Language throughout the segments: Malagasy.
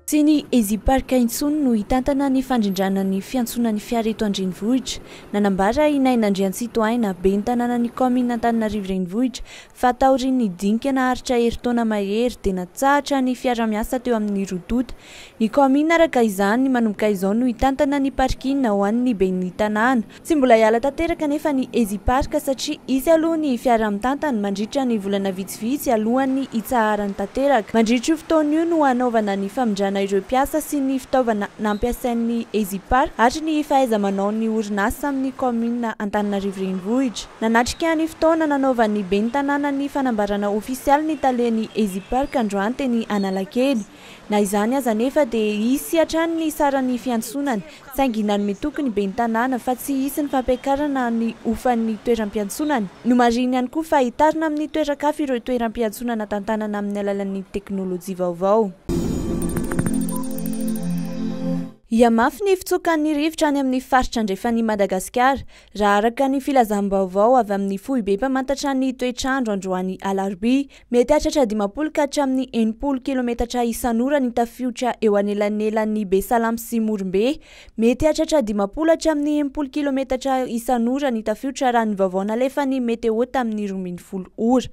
Sy ny eziparika intsony no hitantana ny fandrindrana ny fiantsonan'ny fiara eto andrenivohitra. Nanambara i Naina Andriantsitohaina ben'ny tanànan'ny kaominina ANTANANARIVO RENIVOHITRA fa taorian'ny dinika naharitra herintaona mahery dia natsahatra ny fiaraha-miasa teo amin'ny rodota. Ny kaominina araka izany manomboka izao no hitantana ny parkina ho an'ny ben'ny tanàna. Tsy mbola hiala tanteraka nefa ny eziparika satria izy aloha ny fiara mitantana mandritra ny volana vitsivitsy alohan'ny hitsaharany tanteraka. Mandritra io fotoana io no hanaovana ny famindrana ireo mpiasa sy ny fitaovana nampiasain'ny eziparika ary ny fahaiza-manao ny orinasa amin'ny kaominina ANTANANARIVO RENIVOHITRA. Nanatrika ny fotoana nanaovan'ny ben'ny tanàna ny fanambarana ofisialy ny talen'ny eziparika androany teny Analakely. Na izany aza nefa dia hisy hatrany ny saran'ny fiantsonany, saingy nanome toky ny ben'ny tanàna fa tsy hisy ny fampiakarana ny ofan'ny toeram-piantsonany. Nomariny ihany koa fa hitarina amin'ny toeran-kafa ireo toeram-piantsonana tantanana amin'ny alalan'ny teknôlôjia vaovao. Hihamafy ny fitsokan'ny rivotra any amin'ny faritra andrefan'i Madagasikara. Raha araka ny filazam-baovao avy amin'ny fohy be mpamantatra ny toetr'andro androany alarobia, mety hahatratra 50 ka hatramin'ny 80 kilometatra isan'ora ny tafiotra eo anelanelan'ny Besalamy sy Morombe. Mety hahatratra 50 hatramin'ny 80 kilometatra isan'ora ny tafiotra raha ny vaovao nalefan'ny meteo tamin'ny 12 ora.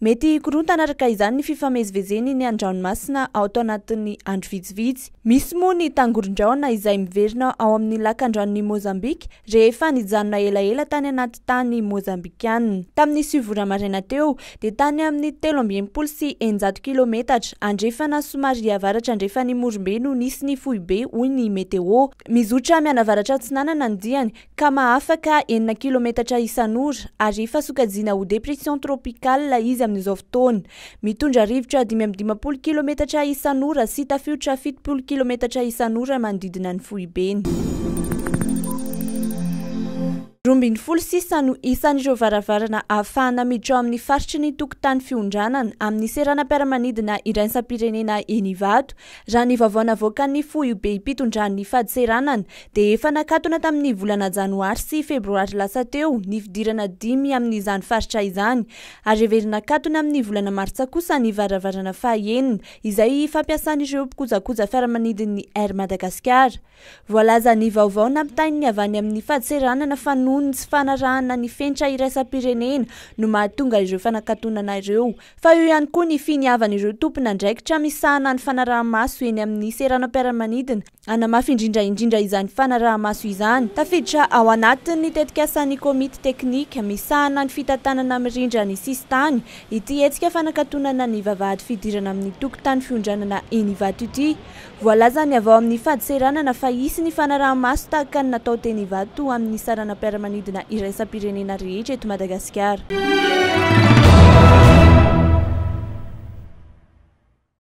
Mety korontana araka izany ny fifamezivezeny ny an-dranomasina ao anatin'ny andro vitsivitsy. Misy moa ny tangorondrao izay miverina ao amin'ny lakan-dranon'i Mozambika rehefa nijanona elaela tany anaty tany mozambikianina. Tamin'ny 7 ora maraina teo dia tany amin'ny 13 sy 900 kilometatra andrefana somary avaratra andrefan'i Morombe no nisy ny fohy be hoy ny meteo. Mizotra mianavaratra atsinanana ny diany ka mahafaka 9 kilometatra isan'ora ary fahasokajiana ho depression tropicale izy amin'izao fotoana. Mitondra rivotra 550 kilometatra isan'ora sy tafiotra 70 kilometatra isan'ora manodidina ny fohy beny. 26 no isan'ireo varavarana ahafahana miditra ao amin'ny faritry ny tokontany fiondranana amin'ny seranam-piaramanidin'Ivato. Raha ny vaovao navoakan'ny fohy be mpitondran'ny fadiseranana dia efa nakatona tamin'ny volana janoary sy febroary lasa teo ny fidirana 5 amin'izany faritra izany ary heverina nakatona amin'ny volana martsa kosa ny varavarana fahaenina izay fampiasan'ireo mpikojakoja fiaramanidin'ny Madagasikara. Voalaza ny vaovao nampitainy avy any amin'ny fadiseranana fa ny tsy fanarahana ny fenitra iraisam-pirenena no mahatonga ireo fanakatonana ireo. Fa io ihany koa ny finiavan'ireo tompona andraikitra misahana ny fanaraha-maso eny amin'ny seranam-piaramanidina. Hihamafy indrindra izany fanaraha-maso izany. Tafiditra ao anatin'ny tetikasan'ny komity teknika misahana ny fitantanana mirindra ny SISIN-TANY ity hetsika fanakatonana ny vavahady fidirana amin'ny tokontany fiondranana en'Ivato ity. Voalaza ny avao amin'ny fadiseranana fa hisy ny fanaraha-maso tahaka ny natao teny Ivato amin'ny saranam-piaramanidina iraisam-pirenena rehetra eto Madagasikara.